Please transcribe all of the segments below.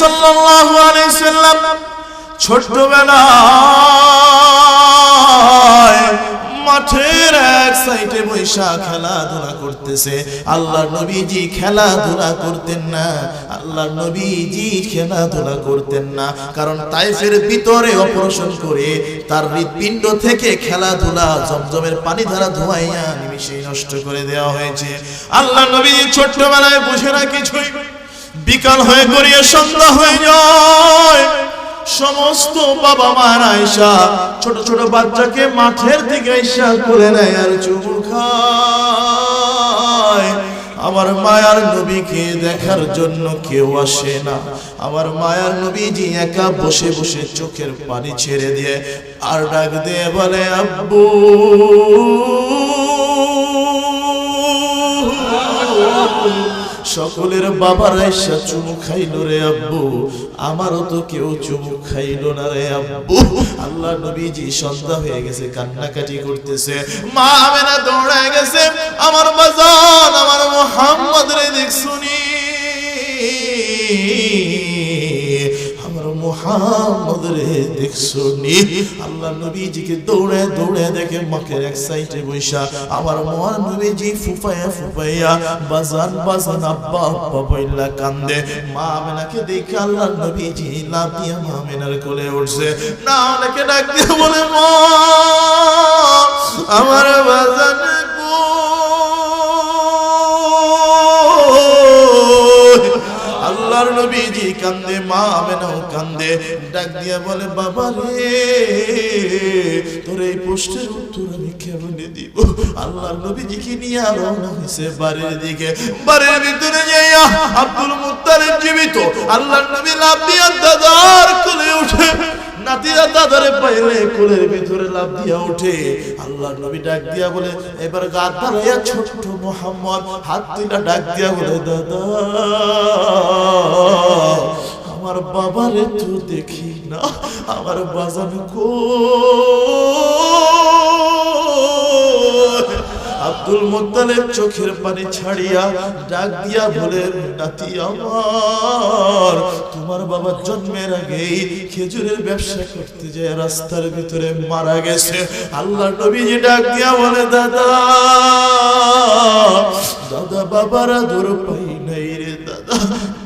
সাল্লাল্লাহু আলাইহি সাল্লাম ছোটবেলায় মাঠের এক সাইডে বৈশা খেলাধুলা করতেছে। আল্লাহর নবীজি খেলাধুলা করতেন না, আল্লাহর নবীজি খেলাধুলা করতেন না, কারণ তায়েফের ভিতরে অপারেশন করে তার হৃৎপিণ্ড থেকে খেলাধুলা জমজমের পানি ধারা ধোয়াইয়া নিমিষেই নষ্ট করে দেওয়া হয়েছে। আল্লাহর নবীজি ছোট্টবেলায় বুঝে না কিছুই। বিকাল হয়ে গড়িয়ে সন্ধ্যা হয়ে যায়, সমস্ত বাবা মারা আয়েশা ছোট ছোট বাচ্চাকে মাঠের দিকে আয়েশা করে নেয় আর চুমু খায়। আমার মায়ার নবীকে দেখার জন্য কেউ আসে না। আমার মায়ার নবীজি একা বসে বসে চোখের পানি ছেড়ে দিয়ে আর ডাক দিয়ে বলে, আব্বু। সকলের বাবার আয়েশা চুমু খাইল রে আব্বু, আমারও তো কেউ চুমু খাইল না রে আব্বু। আল্লাহ নবীজি সন্ধ্যা হয়ে গেছে, কান্নাকাটি করতেছে। মা আমেনা দৌড়ায় গেছে, আমার বাজান আমার মুহাম্মদ রে দেখছুনি, আমার মুহাম্মদ রে দেখছুনি। আল্লাহ নবীজিকে দৌড়ে দৌড়ে দেখে মাকে এক সাইডে বৈশা আমার মহান নবীজি ফুফায়া ফুফাইয়া বাজান বাজান আব্বা আব্বা বইলা কান্দে। মা আমেনাকে দেখে আল্লাহ নবীজি লাফ দিয়ে মা আমেনার কোলে উঠছে। না অনেকে ডাক দিয়ে বলে, মা আমার বাজান আল্লাহর নবীজি কান্দে, মা আমেনাও কান্দে। ডাক দিয়া বলে, বাবা রে তোর এই প্রশ্নের উত্তর আমি কেমনে দিব? আল্লাহর নবীজিকে নিয়ে রওনা হয়েছে বাড়ির দিকে। বাড়ির ভিতরে যাইয়া আব্দুল মুত্তালিব জীবিত। আল্লাহর নবী লাফ দিয়া দাদার কোলে উঠে, নাতিরা দাদারে পাইলে কোলের ভিতরে লাফ দিয়া উঠে। আল্লাহর নবী ডাক দিয়া বলে, এবার গা দাঁড়াইয়া ছোট্ট মুহাম্মদ হাত তুইলা ডাক দিয়া বলে, দাদা আমার বাবারে তো দেখি না, আমার বাজান কই? আব্দুল মুত্তালিব চোখের পানি ছাড়িয়া ডাক দিয়া বলে, নাতি আমার, তোমার বাবা জন্মের আগেই খেজুরের ব্যবসা করতে যায় রাস্তার ভিতরে মারা গেছে। আল্লাহর নবীজি ডাক দিয়া বলে, দাদা দাদা বাবার আদর পাই নাই রে দাদা,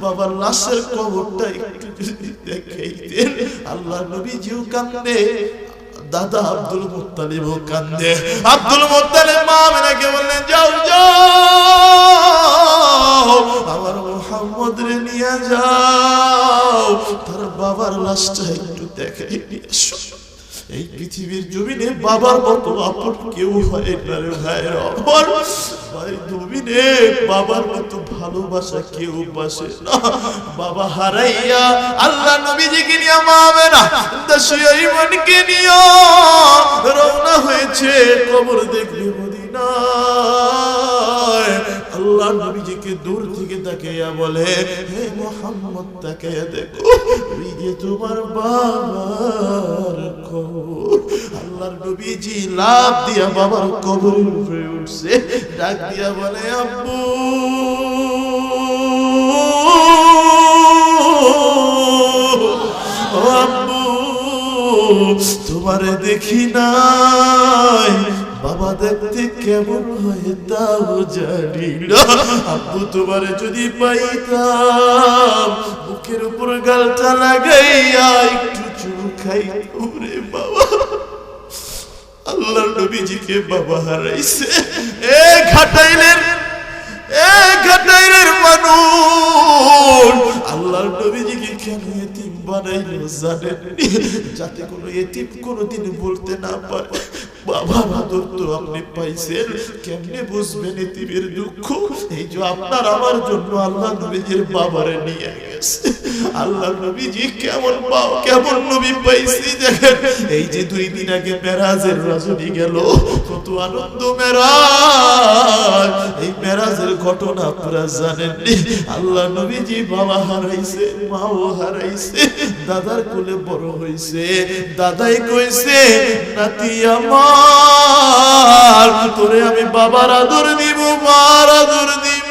বাবার লাশের কবরটা একটু যদি দেখাইতেন। আল্লাহর নবীজিও কান্দে, দাদা আব্দুল মুত্তালিব কান্দে। আব্দুল মুত্তালিব মা আমেনাকে বললেন, যাও যাও আমার মুহাম্মদ রে নিয়ে যাও, তার বাবার লাশটা একটু দেখাই নিয়ে আসো। এই পৃথিবীর জমিনে বাবার মতো আপন কেউ হয় না রে ভাইরা আমার। ভাই জমিনে বাবার মতো ভালোবাসা কেউ বাসে না। বাবা হারাইয়া আল্লাহ নবীজিকে নিয়ে মা আমেনা দাসীমণিকে নিয়ে রওনা হয়েছে কবর দেখবে মদিনায়। আল্লাহ নবীজিকে দূর থেকে তাকাইয়া বলে, হে মুহাম্মদ তাকাইয়া দেখো, ওই যে তোমার বাবার কবর। আল্লাহর নবীজি লাফ দিয়া বাবার কবরের উপরে উঠছে, ডাক দিয়া বলে, আব্বু আব্বু তোমারে দেখি নাই, বাবা দেখতে কেমন হয় তাও জানি না। আব্বু তোমারে যদি পাইতাম বুকের উপর গালটা লাগাইয়া একটু চুমু খাইতাম রে বাবা। আল্লাহর নবীজিকে বাবা হারাইছে। এ ঘাটাইলের মানুষ আল্লাহর নবীজিকে কেন এতিম বানাইলো জানেন? যাতে কোনো এতিম কোনোদিন বলতে না পারে, বাবার আদর তো আপনি পাইছেন, কেমনে বুঝবেন এতিমের দুঃখ? এই যে আপনার আমার জন্য আল্লাহ নবীজির বাবারে নিয়ে গেছে। আল্লাহ নবীজি কেমন নবী পাইছি দেখেন। এই যে 2 দিন আগে মেরাজের রজনী গেল, কত আনন্দ মেরাজ। এই মেরাজের ঘটনা আপনারা জানেন। আল্লাহ নবীজি বাবা হারাইছে, মাও হারাইছে, দাদার কোলে বড় হইছে। দাদাই কইছে, নাতি আমার তোরে আমি বাবার আদর দিব, মার আদর দিব।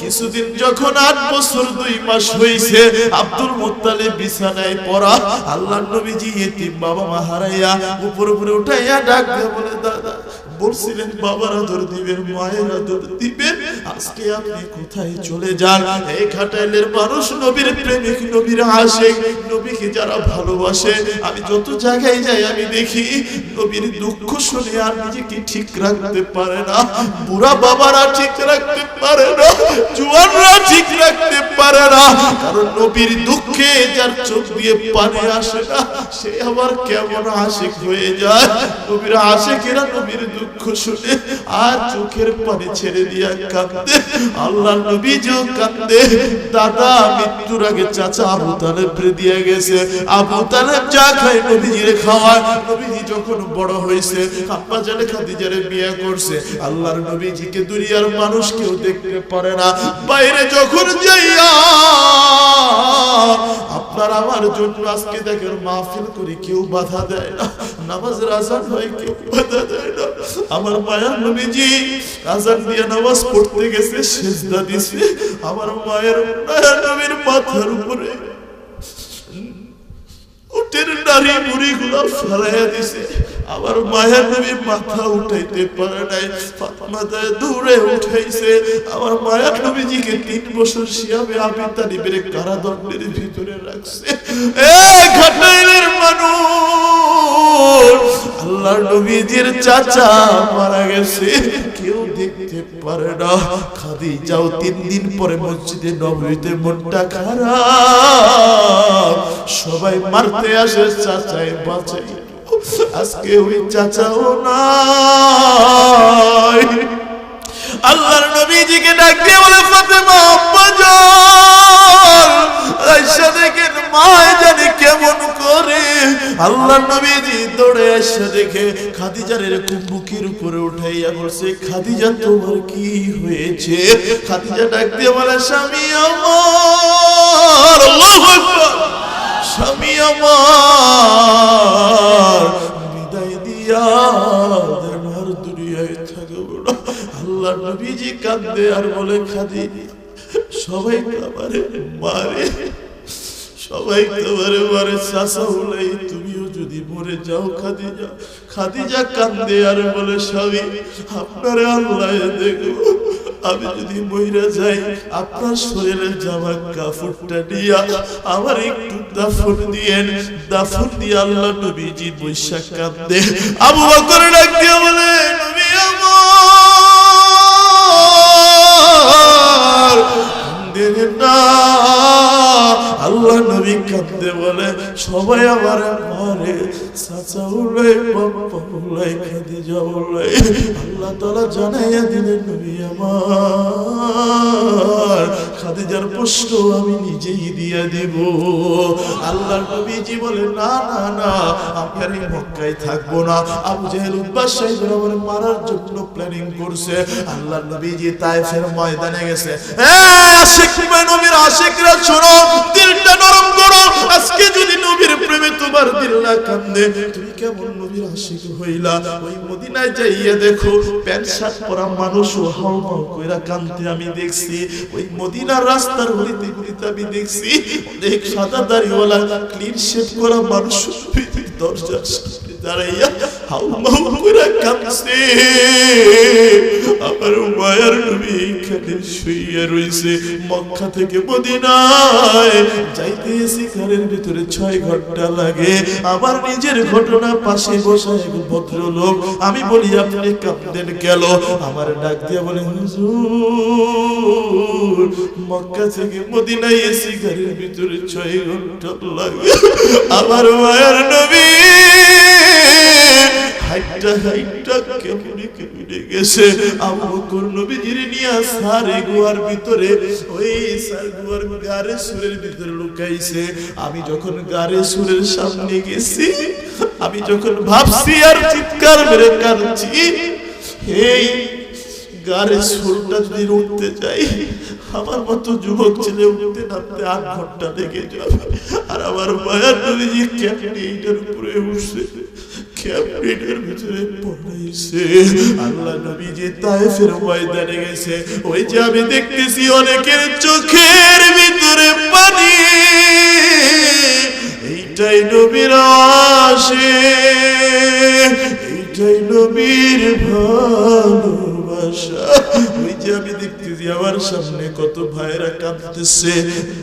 কিছুদিন যখন 8 বছর 2 মাস হইছে আব্দুল মুত্তালিব বিছানায় পড়া, আল্লাহর নবীজি এতিম বাবা মা হারাইয়া উপরে উঠাইয়া ডাক দিয়ে বলে, দাদা বলছিলেন বাবার আদর দিবেন, মায়ের আদর দিবেন, আজকে আপনি কোথায় চলে যান? এই ঘাটাইলের মানুষ নবীর প্রেমিক, নবীর আশিক, নবীকে যারা ভালোবাসে, আমি যত জায়গায় যাই আমি দেখি নবীর দুঃখ শুনে আর নিজেকে ঠিক রাখতে পারে না। বুড়া বাবারা ঠিক রাখতে পারে না, জোয়ানরা ঠিক রাখতে পারে না, কারণ নবীর দুঃখে যার চোখ দিয়ে পানি আসে না সে আবার কেমন আশিক হয়ে যায়। নবীর আশিকেরা নবীর দুঃখ শুনে আর চোখের পানি ছেড়ে দিয়া কাঁদে। আল্লাহ নবীজিও কাঁদে। দাদা মৃত্যুর আগে চাচা আবু তালেব দিয়ে গেছে, আবু তালেব যা খায় নবীজির খাওয়ায়। নবীজি যখন বড় হয়েছে আব্বা জানে খাদিজারে বিয়ে করছে, আল্লাহর নবীজিকে দুনিয়ার মানুষ কেউ দেখতে পারে না। বাইরে যখন যাইয়া আপনার আমার জন্য আজকে দেখেন মাহফিল করি, কেউ বাধা দেয় না, নামাজের আজান হয় কেউ বাধা দেয় না। আমার মায়ের নবীজি আজান দিয়ে নামাজ পড়তে গেছে, সিজদা দিছে, আমার মায়ের নবীর মাথার উপরে উটের নারী মুড়িগুলো ফেলাইয়া দিছে। আমার মায়ের নবী মাথা উঠাইতে পারে নাই, ফাতেমা দৌড়ে উঠাইছে। আমার মায়ের নবীজিকে 3 বছর সিয়ামে আবি তালিবের কারাদণ্ডের ভিতরে রাখছে। ঘাটাইলের মানুষ, আল্লাহর নবীজির চাচা মারা গেছে, কেউ দেখতে পারে না। খাদিজাও 3 দিন পরে মসজিদে নববীতে মনটা খারাপ, সবাই মারতে আসে চাচাই বাঁচাই। আজকে ওই চাচাও নাই। আল্লাহর নবীজিকে ডাক দিয়ে বলে, ফাতেমা আব্বা যান আয়েশা দেখেন মা জানে কেমন করে। আল্লাহর নবীজি দৌড়ে এসে দেখে খাদিজার এরকম বুকের উপরে উঠাইয়া বলছে, খাদিজা তোমার কি হয়েছে? খাদিজা ডাক দিয়ে বলে, স্বামী আমার, আল্লাহু আকবার, স্বামী আমার বিদায় দিয়া দেনার দুনিয়ায় থাকবো না। আল্লাহর নবীজি কাঁদে আর বলে, খাদিজা সবাই আমারে মারে, সবাই তোমারে মারে, চাচা উলাই তুমিও যদি মরে যাও খাদিজা। খাদিজা কাঁদে আর বলে, স্বামী আপনারে আল্লাহ দেখবো, আমি যদি মইরা যাই আপনার শরীরের জামা কাপড়টা দিয়া আমার একটু দাফন দিয়েন। দাফন দিয়ে আল্লাহ নবীজি বৈশাখ কাঁদে। আবু বকর ডাক দিয়ে বলে, নবী আমার কাঁদেন না। আল্লাহ নবী কাঁদতে বলে, সবাই আমার মারে, চাচা উলাই বাবা উলাই খাদিজা উলাই। আল্লাহ তাআলা জানাইয়া দিলেন, নবী আমার খাদিজার প্রশ্ন আমি নিজেই দিয়া দেব। আল্লাহ নবীজি বলে, না না না আমি আর মক্কায় থাকবো না। আবু জেহেল উতবা সাইদুর আমার মারার জন্য প্ল্যানিং করছে। আল্লাহ নবীজি তায়েফের ময়দানে গেছে। আশিক নবীর আশিকরা শোনো, দিলটা নরম করো। আজকে যদি নবীর প্রেমে তোমার দিল না কান্দে, তুমি কেমন নবীর আশিক হইলা? ওই মদিনায় যাইয়া দেখো, প্যান্ট শার্ট পরা মানুষ হাউ হাউ কইরা কান্দতে আমি দেখছি। ওই মদিনার রাস্তার গলিতে গলিতে আমি দেখছি অনেক সাদা দাড়িওয়ালা ক্লিন শেভ করা মানুষ দরজার সামনে দাঁড়াইয়া হাউ হাউ কইরা কান্দছে। আমার মায়ের নবী এখানে শুইয়া রইছে। মক্কা থেকে মদিনায় যাইতে শিকারের ভিতরে 6 ঘন্টা লাগে। আমার নিজের ঘটনা, পাশে বসা এক ভদ্রলোক। আমি বলি, আপনি কাঁদেন কেন? আমার ডাক দিয়ে বলে, হুজুর মক্কা থেকে মদিনায় শিকারের ভিতরে 6 ঘন্টা লাগে। আমার মায়ের নবী হাইটা হাইটা কেমনে কেমনে গেছে। আবু বকর নবীজির নিয়া সারে গুহার ভিতরে, ওই সার গুহার গারে সুরের ভিতরে লুকাইছে। আমি যখন গারে সুরের সামনে গেছি, আমি যখন ভাবছি আর চিৎকার মেরে কাঁদছি, এই গারে সুরটা যদি উঠতে যাই আমার মতো যুবক ছেলে উঠতে নামতে 8 ঘন্টা লেগে যাবে, আর আমার মায়ার নবীজি কেমনি এইটার উপরে উঠছে, কেমনি এটার ভিতরে পড়াইছে। আল্লাহ নবীজি তায়েফের ময়দানে গেছে, ওই যে আমি দেখতেছি অনেকের চোখের ভিতরে পানি, এইটাই নবীর আশিক, এইটাই নবীর ভালোবাসা। ওই যে আমি দেখতেছি আমার সামনে কত ভাইরা কাঁদতেছে,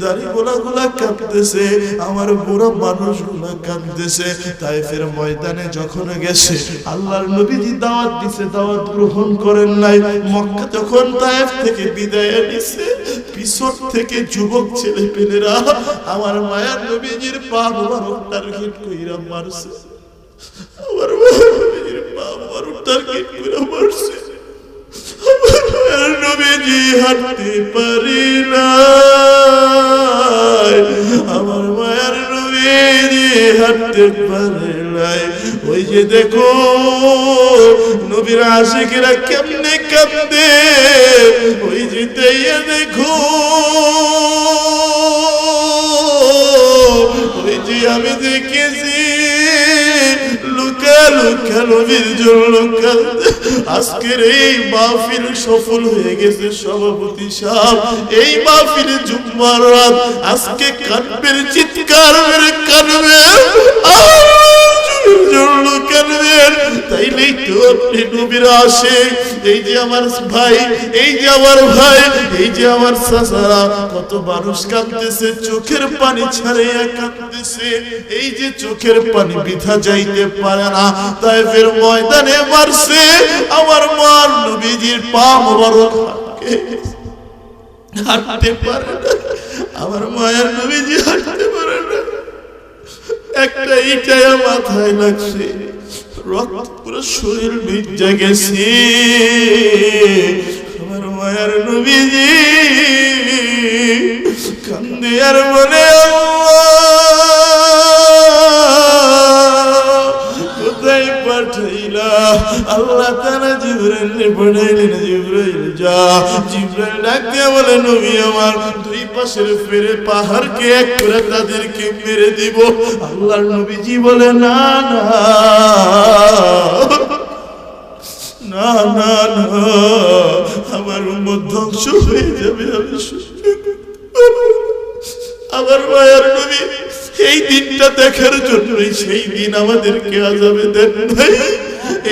দাড়িওয়ালা গুলা কাঁদতেছে, আমার বুড়া মানুষগুলা কাঁদতেছে। তায়েফের ময়দানে যখন গেছে আল্লাহর নবীজি দাওয়াত দিছে, দাওয়াত গ্রহণ করেন নাই। মক্কা যখন তায়েফ থেকে বিদায় নিছে, পিছন থেকে যুবক ছেলে পেলেরা আমার মায়ার নবীজির পা মোবারক টার্গেট কইরা মারছে, আমার মায়ার নবীজির পা মোবারক টার্গেট কইরা মারছে। আমার মায়ার নবীজি হাঁটতে পারি না, আমার মায়ার নবীজি হাঁটতে পারে নাই। ওই যে দেখো নবীর আশিকেরা কেমনে কাঁদে, ওই যে দেখো, ওই যে আমি দেখেছি লুকা লুকা নবীর জন্য কাঁদে। আজকের এই মাহফিল সফল হয়ে গেছে সভাপতি সাহেব, এই মাহফিলে জুম্মার রাত আজকে কানবের চিৎকার মেরে কানবে, তাইলেই তো আপনি নবীর আশিক। এই যে আমার ভাই, এই যে আমার ভাই, এই যে আমার চাচারা, কত মানুষ কাঁদতেছে, চোখের পানি ছাড়িয়া কাঁদতেছে। এই যে চোখের পানি বৃথা যাইতে পারে না, তায়েফের ময়দানে মারছে আমার মার নবীজির পা মোবারক হাঁটতে পারে না, আমার মায়ের নবীজি হাঁটতে পারে না। একটা ইটায়া মাথায় লাগছে, রক্ত পুরো শরীর ভিজে গেছে। আমার মায়ের নবীজি কান্দে আর বলে, কোথায় পাঠাইলা? আল্লাহ তাআলা জিবরাইলকে পাঠাইলেন, জিবরাইল যা। জিবরাইল ডাক দিয়ে বলে, নবী আমার দুই পাশের ফেরে পাহাড়কে এক করে তাদেরকে মেরে দিব। আল্লাহর নবীজি বলে, না না না না না, আমার উম্মত ধ্বংস হয়ে যাবে, আমি আমার মায়ের নবী এই দিনটা দেখার জন্যই সেই দিন আমাদেরকে আযাবে দেন নাই,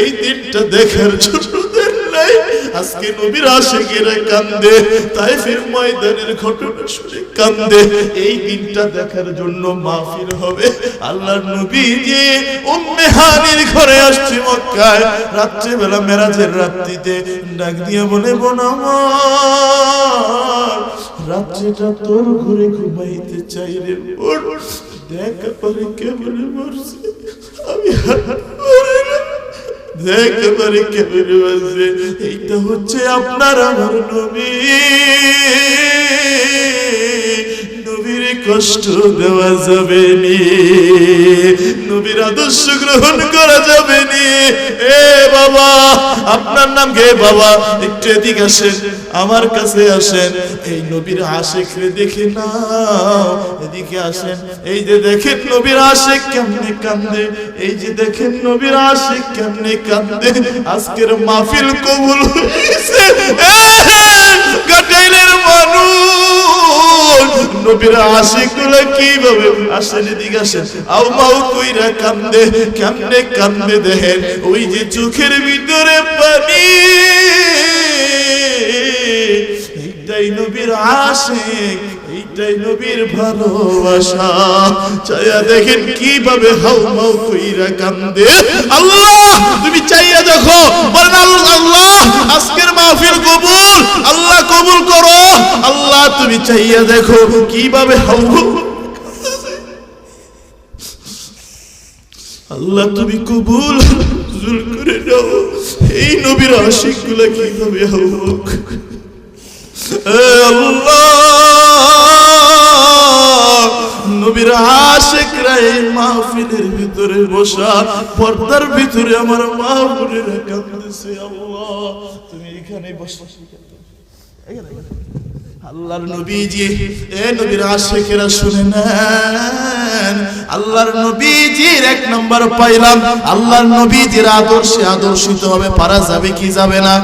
এই দিনটা দেখার জন্য দেন নাই। আজকে নবীর আশিকেরা কান্দে, তায়েফের ময়দানের ঘটনা শুনে কান্দে। এই দিনটা দেখার জন্য মাহফিল হবে। আল্লাহর নবীজি উম্মে হানির ঘরে আসছে মক্কায়, রাত্রে বেলা মেরাজের রাত্রিতে ডাক দিয়ে বলে, বোন আমার, রাত্রিটা তোর ঘরে ঘুমাইতে চাই রে বোন, দেখ পারে কেমনে মরছে, আমি দেখ পারে কেমনে মরছে। এইটা হচ্ছে আপনার আমার নবী, নবীর কষ্ট দেওয়া যাবে নি, নবীর আদর্শ গ্রহণ করা যাবে নি। এ বাবা, আপনার নাম কে বাবা? একটু এদিকে আসেন, আমার কাছে আসেন। এই নবীর আশিকরে দেখে না, এদিকে আসেন। এই যে দেখেন নবীর আশিক কেমনে কান্দে, এই যে দেখেন নবীর আশিক কেমনে কান্দে। আজকের মাহফিল কবুল হয়েছে। গাটাইলের মানুষ নবীর আশিকগুলো কিভাবে আসেন, এদিকে আসেন। আও মাও কইরা কান্দে, কেমনে কান্দে দেখেন। ওই যে চোখের ভিতরে পানি, এইটাই নবীর আশিক, এইটাই নবীর ভালোবাসা। চাইয়া দেখেন কিভাবে হাউ মাউ কইরা কান্দে। আল্লাহ তুমি চাইয়া দেখো, বলেন আল্লাহ আজকের মাহফিল কবুল, আল্লাহ কবুল করো। আল্লাহ তুমি চাইয়া দেখো কিভাবে হাউ, আল্লাহ তুমি কবুল করে নাও। এই নবীর আশিকগুলা কিভাবে হাউ মাউ। নবীর আশিকরা এই মাহফিলের ভিতরে বসা, পর্দার ভিতরে আমার মা বোনেরা কাঁদতেছে। আল্লাহ তুমি এখানে বসে, আল্লাহর নবীজি, এ নবীর আশিকেরা শুনে নেন, আল্লাহর নবীজির এক নম্বর পাইলাম, আল্লাহর নবীজির আদর্শে আদর্শিত হবে, পারা যাবে কি যাবে না?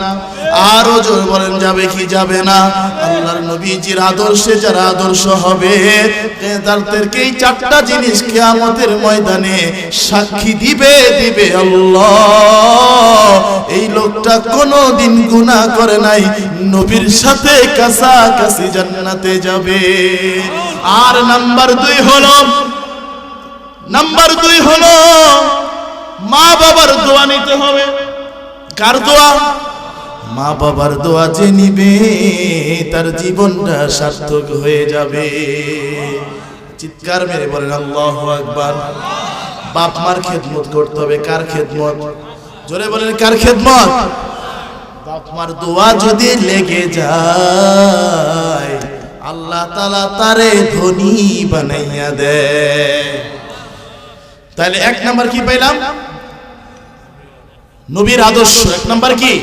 আরো জোর বলেন, যাবে কি যাবে না? আল্লাহর নবীজির আদর্শে যারা আদর্শ হবে, তাদেরকে এই চারটা জিনিস কিয়ামতের ময়দানে সাক্ষী দিবে আল্লাহ, এই লোকটা কোনোদিন গুনাহ করে নাই, নবীর সাথে কাছাকাছি জান্নাতে যাবে। আর নাম্বার 2 হলো মা বাবার দোয়া নিতে হবে। কার দোয়া? মা বাবার দোয়া যে নিবে তার জীবনটা সার্থক হয়ে যাবে। চিৎকার মেরে বলেন আল্লাহু আকবার। বাপ মার খেদমত করতে হবে। কার খেদমত? জোরে বলেন, কার খেদমত? বাপ মার দোয়া যদি লেগে যায়, আল্লাহ তাআলা তারে ধনী বানাইয়া দেয়। তাহলে 1 নাম্বার কি পাইলাম? নবীর আদর্শ। 1 নাম্বার কি?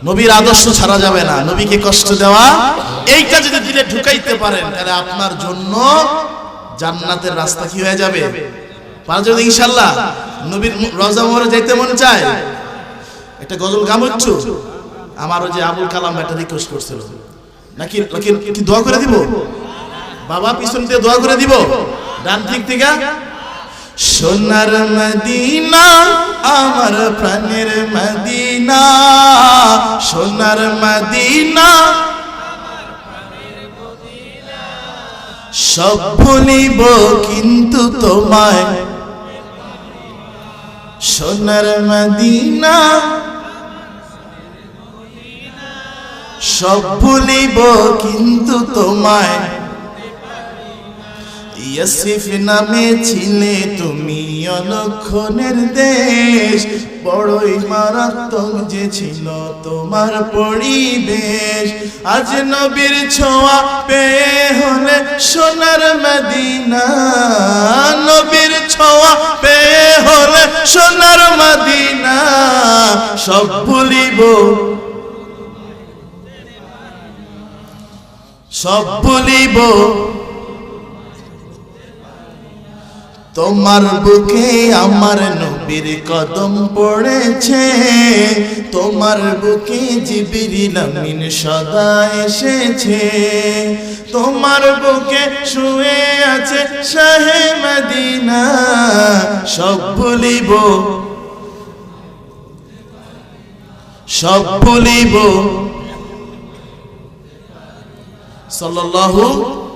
নবীর আদর্শ ছাড়া যাবে না। নবীকে কষ্ট দেওয়া, এইটা যদি দিলে ঢুকাইতে পারেন, তাহলে আপনার জন্য জান্নাতের রাস্তা কি হয়ে যাবে? পারা যাবে ইনশাআল্লাহ। নবীর রওজা মোবারকে যাইতে মন চায়? একটা গজল গামুচ্ছু, আমার ওই যে আবুল কালাম একটা রিকোয়েস্ট করছিল, নাকি কি দোয়া করে দিব? বাবা পিছন দিয়ে দোয়া করে দিব, ডান দিক থেকে। সোনার মদিনা আমার প্রাণের মদিনা, সোনার মদিনা সব ভুলিব কিন্তু তোমায়, সোনার মদিনা সব ভুলিব কিন্তু তোমায়, ইয়াসিফ নামে ছিলে তুমি অলক্ষণের দেশ, বড়ই মারাত্মক যে ছিল তোমার পরিবেশ, আজ নবীর ছোঁয়া পেয়ে হলে সোনার মদিনা, নবীর ছোঁয়া পেয়ে হলে সোনার মদিনা সব ভুলিব, সব ভুলিব তোমার বুকে আমার নবীর কদম পড়েছে, তোমার বুকে জিবরিল আমিন সদা এসেছে, তোমার বুকে শুয়ে আছে শাহে মদিনা সব ভুলিব, সব ভুলিব। সাল্লাল্লাহু